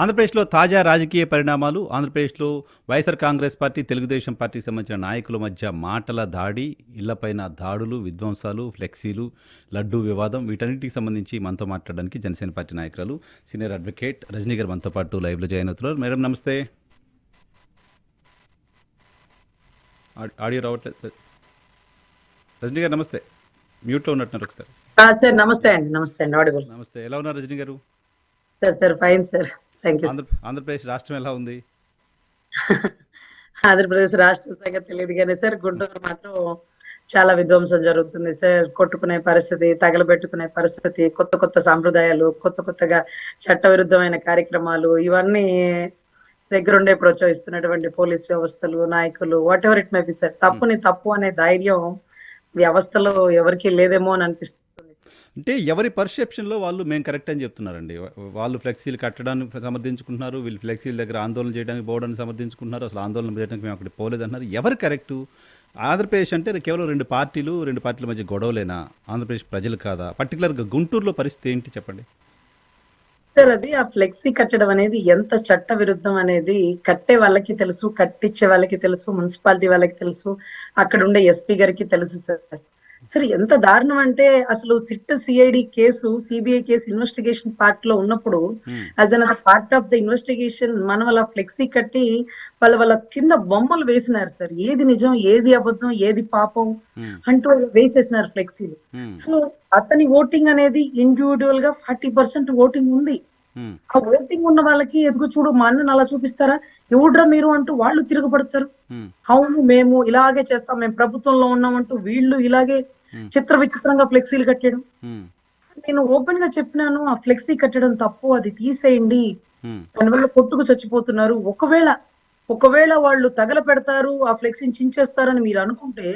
ఆంధ్రప్రదేశ్లో తాజా రాజకీయ పరిణామాలు. ఆంధ్రప్రదేశ్లో వైఎస్ఆర్ కాంగ్రెస్ పార్టీ, తెలుగుదేశం పార్టీకి సంబంధించిన నాయకుల మధ్య మాటల దాడి, ఇళ్లపైన దాడులు, విధ్వంసాలు, ఫ్లెక్సీలు, లడ్డూ వివాదం, వీటన్నిటికి సంబంధించి మనతో మాట్లాడడానికి జనసేన పార్టీ నాయకురాలు, సీనియర్ అడ్వకేట్ రజనీ గారు మనతో పాటు లైవ్లో జాయిన్ అవుతున్నారు. మేడం నమస్తే. ఆడియో రావట్లేదు. రజనీ గారు నమస్తే. మ్యూట్లో ఉన్నట్టున్నారు ఒకసారి. సార్ నమస్తే అండి. ఆడిబుల్. నమస్తే. ఎలా ఉన్నారు రజనీ గారు? Sir fine sir, thank you. Andhra Pradesh రాష్ట్రం ఎలా ఉంది? ఆంధ్రప్రదేశ్ రాష్ట్ర సంగతి తెలియదు కానీ సార్, గుంటూరు మాత్రం చాలా విధ్వంసం జరుగుతుంది సార్. కొట్టుకునే పరిస్థితి, తగలబెట్టుకునే పరిస్థితి, కొత్త కొత్త సాంప్రదాయాలు, కొత్తగా చట్టవిరుద్ధమైన కార్యక్రమాలు, ఇవన్నీ దగ్గరుండే ప్రోత్సహిస్తున్నటువంటి పోలీస్ వ్యవస్థలు, నాయకులు, what ever it may be sir, తప్పుని తప్పు అనే ధైర్యం వ్యవస్థలో ఎవరికి లేదేమో అని అనిపిస్తుంది. అంటే ఎవరి పర్సెప్షన్లో వాళ్ళు మేము కరెక్ట్ అని చెప్తున్నారండి. వాళ్ళు ఫ్లెక్సీలు కట్టడానికి సమర్థించుకుంటున్నారు, వీళ్ళు ఫ్లెక్సీల దగ్గర ఆందోళన చేయడానికి పోవడానికి సమర్థించుకుంటున్నారు, అసలు ఆందోళన చేయడానికి మేము అక్కడికి పోలేదన్నారు. ఎవరు కరెక్టు? ఆంధ్రప్రదేశ్ అంటే కేవలం రెండు పార్టీల మధ్య గొడవలేనా? ఆంధ్రప్రదేశ్ ప్రజలు కాదా? పర్టికులర్గా గుంటూరులో పరిస్థితి ఏంటి చెప్పండి సార్. అది ఆ ఫ్లెక్సీ కట్టడం అనేది ఎంత చట్ట విరుద్ధం అనేది కట్టే వాళ్ళకి తెలుసు, కట్టించే వాళ్ళకి తెలుసు, మున్సిపాలిటీ వాళ్ళకి తెలుసు, అక్కడ ఉండే ఎస్పీ గారికి తెలుసు సార్. సరే, ఎంత దారుణం అంటే అసలు SIT CID case, CBI case investigation part లో ఉన్నప్పుడు as an part of the investigation మనం అలా ఫ్లెక్సీ కట్టి వాళ్ళ కింద బొమ్మలు వేసినారు సార్. ఏది నిజం, ఏది అబద్ధం, ఏది పాపం అంటూ వేసేసినారు ఫ్లెక్సీలు. సో అతని ఓటింగ్ అనేది ఇండివిజువల్ గా 40% ఓటింగ్ ఉంది. ఆ ఓటింగ్ ఉన్న వాళ్ళకి ఎదుగు చూడు మా అన్నను అలా చూపిస్తారా, ఎవడ్రా మీరు అంటూ వాళ్ళు తిరగబడతారు. అవును మేము ఇలాగే చేస్తాం, మేము ప్రభుత్వంలో ఉన్నామంటూ వీళ్ళు ఇలాగే చిత్ర విచిత్రంగా ఫ్లెక్సీలు కట్టడం. నేను ఓపెన్ గా చెప్పినాను, ఆ ఫ్లెక్సీ కట్టడం తప్పు, అది తీసేయండి, దానివల్ల కొట్టుకు చచ్చిపోతున్నారు. ఒకవేళ వాళ్ళు తగల పెడతారు, ఆ ఫ్లెక్సీని చించేస్తారని మీరు అనుకుంటే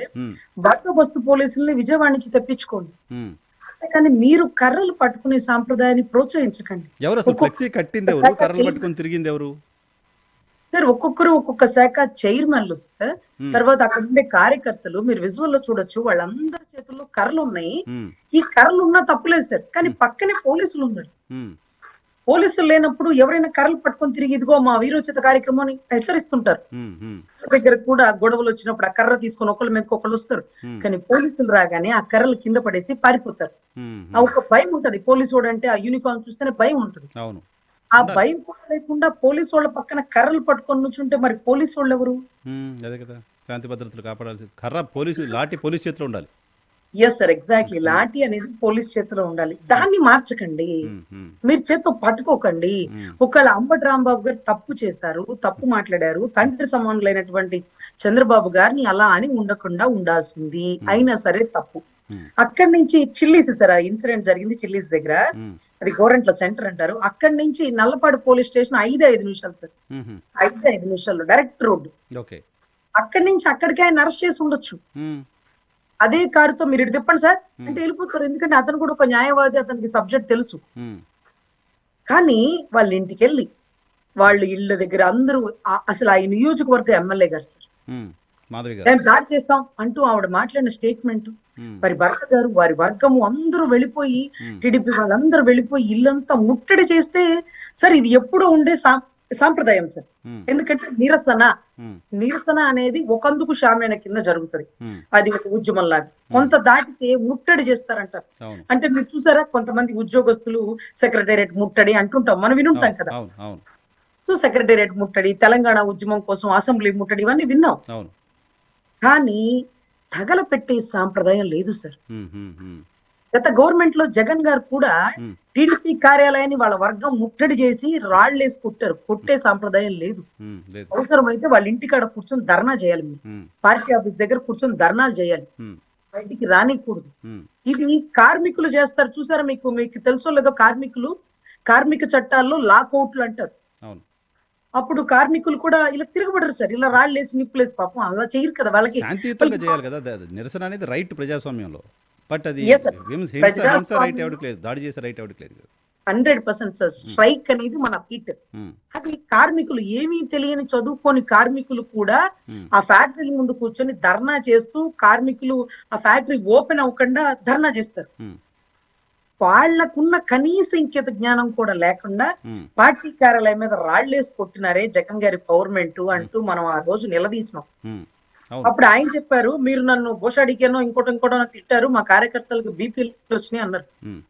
బందోబస్తు పోలీసుల్ని విజయవాడ నుంచి తెప్పించుకోండి. కానీ మీరు కర్రలు పట్టుకునే సాంప్రదాయాన్ని ప్రోత్సహించకండి. ఎవరు అసలు ఫ్లెక్సీ కట్టింది ఎవరు? కర్రలు పట్టుకొని తిరిగింది ఎవరు సార్? ఒక్కొక్కరు ఒక్కొక్క శాఖ చైర్మన్లు సార్, తర్వాత అక్కడ ఉండే కార్యకర్తలు, మీరు విజువల్ లో చూడొచ్చు, వాళ్ళందరి చేతుల్లో కర్రలు ఉన్నాయి. ఈ కర్రలు ఉన్నా తప్పులేదు సార్, కానీ పక్కనే పోలీసులు ఉన్నారు. పోలీసులు లేనప్పుడు ఎవరైనా కర్రలు పట్టుకొని తిరిగి ఇదిగో మా వీరోచిత కార్యక్రమాన్ని హెచ్చరిస్తుంటారు. దగ్గర కూడా గొడవలు వచ్చినప్పుడు ఆ కర్ర తీసుకొని ఒకళ్ళ మీదకి ఒకళ్ళు వస్తారు, కానీ పోలీసులు రాగానే ఆ కర్రలు కింద పడేసి పారిపోతారు. ఆ ఒక భయం ఉంటది, పోలీసు వాడు అంటే ఆ యూనిఫామ్ చూస్తేనే భయం ఉంటది. ఆ భయం కూడా లేకుండా పోలీసు వాళ్ళ పక్కన కర్రలు పట్టుకొని నుంచుంటే మరి పోలీసు వాళ్ళు ఎవరు? అదే కదా, శాంతి భద్రతలు కాపాడాల్సి కర్ర లాఠీ పోలీస్ చేతిలో ఉండాలి. Yes sir, exactly. లాఠీ అనేది పోలీస్ చేతిలో ఉండాలి. దాన్ని మార్చకండి, మీరు చేత్తో పట్టుకోకండి. ఒకవేళ అంబటి రాంబాబు గారు తప్పు చేశారు, తప్పు మాట్లాడారు, తండ్రి సమానులైనటువంటి చంద్రబాబు గారిని అలా అని ఉండకుండా ఉండాల్సింది, అయినా సరే తప్పు. అక్కడి నుంచి చిల్లీస్ సార్, ఆ ఇన్సిడెంట్ జరిగింది చిల్లీస్ దగ్గర, అది గోరంట్ల సెంటర్ అంటారు. అక్కడి నుంచి నల్లపాడు పోలీస్ స్టేషన్ 5 నిమిషాలు సార్, 5 నిమిషాలు డైరెక్ట్ రోడ్డు. అక్కడి నుంచి అక్కడికి ఆయన అరెస్ట్ చేసి ఉండొచ్చు. అదే కారుతో మీరు ఇటు తిప్పండి సార్ అంటే వెళ్ళిపోతారు, ఎందుకంటే అతను కూడా ఒక న్యాయవాది, అతనికి సబ్జెక్ట్ తెలుసు. కానీ వాళ్ళ ఇంటికి వెళ్ళి వాళ్ళ ఇళ్ళ దగ్గర అందరూ అసలు ఆ నియోజకవర్గ ఎమ్మెల్యే గారు సార్ మేము దాడి చేస్తాం అంటూ ఆవిడ మాట్లాడిన స్టేట్మెంట్, వారి భర్త గారు, వారి వర్గము అందరూ వెళ్ళిపోయి, టీడీపీ వాళ్ళందరూ వెళ్ళిపోయి ఇల్లంతా ముట్టడి చేస్తే సార్, ఇది ఎప్పుడూ ఉండే సాంప్రదాయం సార్. ఎందుకంటే నిరసన అనేది ఒకందుకు షామేన కింద జరుగుతుంది, అది ఒక ఉద్యమం లాగా. కొంత దాటితే ముట్టడి చేస్తారంటారు. అంటే మీరు చూసారా, కొంతమంది ఉద్యోగస్తులు సెక్రటేరియట్ ముట్టడి అంటుంటాం, మనం వినుంటాం కదా. సో సెక్రటేరియట్ ముట్టడి, తెలంగాణ ఉద్యమం కోసం అసెంబ్లీ ముట్టడి, ఇవన్నీ విన్నాం. కానీ తగలపెట్టే సాంప్రదాయం లేదు సార్. గత గవర్నమెంట్ లో జగన్ గారు కూడా టీడీపీ కార్యాలయాన్ని వాళ్ళ వర్గం ముట్టడి చేసి రాళ్లేసి కొట్టే సాంప్రదాయం లేదు. అవసరమైతే వాళ్ళ ఇంటికాడ కూర్చొని ధర్నా చేయాలి, మీరు పార్టీ ఆఫీస్ దగ్గర కూర్చొని ధర్నాలు చేయాలి, బయటికి రానికూడదు. ఇది కార్మికులు చేస్తారు చూసారా, మీకు తెలుసో లేదో, కార్మిక చట్టాల్లో లాకౌట్లు అంటారు. అప్పుడు కార్మికులు కూడా ఇలా తిరగబడరు సార్, ఇలా రాళ్ళేసి నిప్పులేసి, పాపం అలా చేయరు కదా, వాళ్ళకి శాంతియుతంగా చేయాలి కదా. నిరసన అనేది రైట్ ప్రజాస్వామ్యంలో, బట్ అది రైట్ ఎవరికి లేదు, దాడి చేసే రైట్ ఎవరికి లేదు. 100% సార్. స్ట్రైక్ అనేది మన ఫీట్. అది కార్మికులు, ఏమీ తెలియని చదువుకోని కార్మికులు కూడా ఆ ఫ్యాక్టరీ ముందు కూర్చొని ధర్నా చేస్తూ, కార్మికులు ఆ ఫ్యాక్టరీ ఓపెన్ అవ్వకుండా ధర్నా చేస్తారు. వాళ్ళకున్న కనీస ఇంకిత జ్ఞానం కూడా లేకుండా ఉమ్, పార్టీ కార్యాలయం మీద రాళ్లేసి కొట్టినారే జగన్ గారి గవర్నమెంట్ అంటూ మనం ఆ రోజు నిలదీసినాం. ఉమ్, అవును. అప్పుడు ఆయన చెప్పారు, మీరు నన్ను బోషాడికేనో ఇంకోటో తిట్టారు, మా కార్యకర్తలకు బీపీలు వచ్చినాయి అన్నారు. ఉమ్,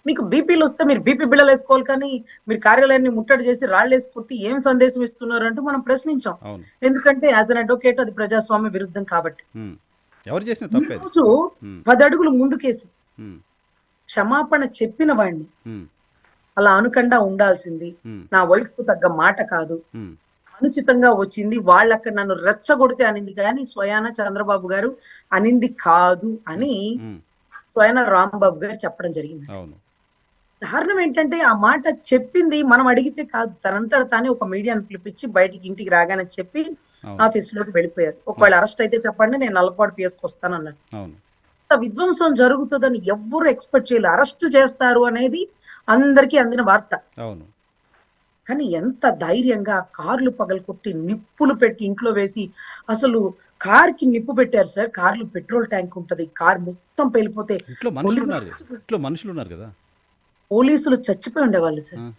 మీకు బీపీలు వస్తే మీరు బీపీ బిళ్ళలు వేసుకోవాలి, కానీ మీరు కార్యాలయాన్ని ముట్టడి చేసి రాళ్లేసి కొట్టి ఏం సందేశం ఇస్తున్నారు అంటూ మనం ప్రశ్నించాం. అవును. ఎందుకంటే యాజ్ అన్ అడ్వకేట్ అది ప్రజాస్వామ్య విరుద్ధం కాబట్టి. ఉమ్. ఎవరు చేసిన ఈ తప్పేది? రోజు ఉమ్, 10 అడుగులు ముందుకేసి ఉమ్, క్షమాపణ చెప్పిన వాడిని ఉమ్, అలా అనకుండా ఉండాల్సింది. ఉమ్, నా వయసుకు తగ్గ మాట కాదు, ఉమ్, అనుచితంగా వచ్చింది, వాళ్ళక్కడ నన్ను రెచ్చగొడితే అనింది, కానీ స్వయాన చంద్రబాబు గారు అనింది కాదు అని ఉమ్, స్వయాన రాంబాబు గారు చెప్పడం జరిగింది. అవును. కారణం ఏంటంటే ఆ మాట చెప్పింది మనం అడిగితే కాదు, తనంతట తానే ఒక మీడియాను పిలిపించి బయటికి ఇంటికి రాగానే చెప్పి అవును. ఆఫీస్ లోకి వెళ్ళిపోయారు. ఒకవేళ అరెస్ట్ అయితే చెప్పండి, నేను నల్లపాడు పిఎస్కి వస్తానన్నారు. అవును. ఇంత విధ్వంసం జరుగుతుందని ఎవ్వరు ఎక్స్పెక్ట్ చేయలేదు. అరెస్ట్ చేస్తారు అనేది అందరికీ అందిన వార్త. అవును. కానీ ఎంత ధైర్యంగా కార్లు పగలకొట్టి నిప్పులు పెట్టి ఇంట్లో వేసి, అసలు కార్కి నిప్పు పెట్టారు సార్. కార్లు పెట్రోల్ ట్యాంక్ ఉంటది, కార్ మొత్తం పేలిపోతే ఇంట్లో మనుషులు ఉన్నారు కదా, ఇంట్లో మనుషులు ఉన్నారు కదా. పోలీసులు చచ్చిపోయి ఉండేవాళ్ళు సార్. ఆ,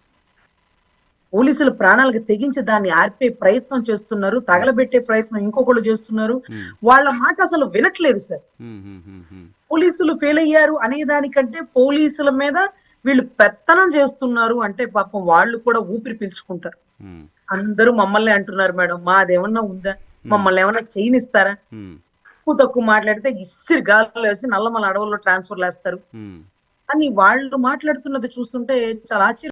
పోలీసులు ప్రాణాలకు తెగించి దాన్ని ఆర్పే ప్రయత్నం చేస్తున్నారు, తగలబెట్టే ప్రయత్నం ఇంకొకళ్ళు చేస్తున్నారు. ఉమ్, వాళ్ళ మాట అసలు వినట్లేదు సార్. ఉమ్, ఉమ్, ఉమ్, ఉమ్, పోలీసులు ఫెయిల్ అయ్యారు అనే దానికంటే పోలీసుల మీద వీళ్ళు పెత్తనం చేస్తున్నారు అంటే పాపం వాళ్ళు కూడా ఊపిరి పీల్చుకుంటారు. ఉమ్, అందరూ మమ్మల్ని అంటున్నారు మేడం, మాదేమన్నా ఉందా, మమ్మల్ని ఏమన్నా చేయనిస్తారా, ఉమ్, తక్కువ మాట్లాడితే ఇసిరి గాల్లో వేసి నల్లమల అడవుల్లో ట్రాన్స్ఫర్లు వేస్తారు ఉమ్. అని వాళ్ళు మాట్లాడుతున్నది చూస్తుంటే చాలా ఆశ్చర్యం.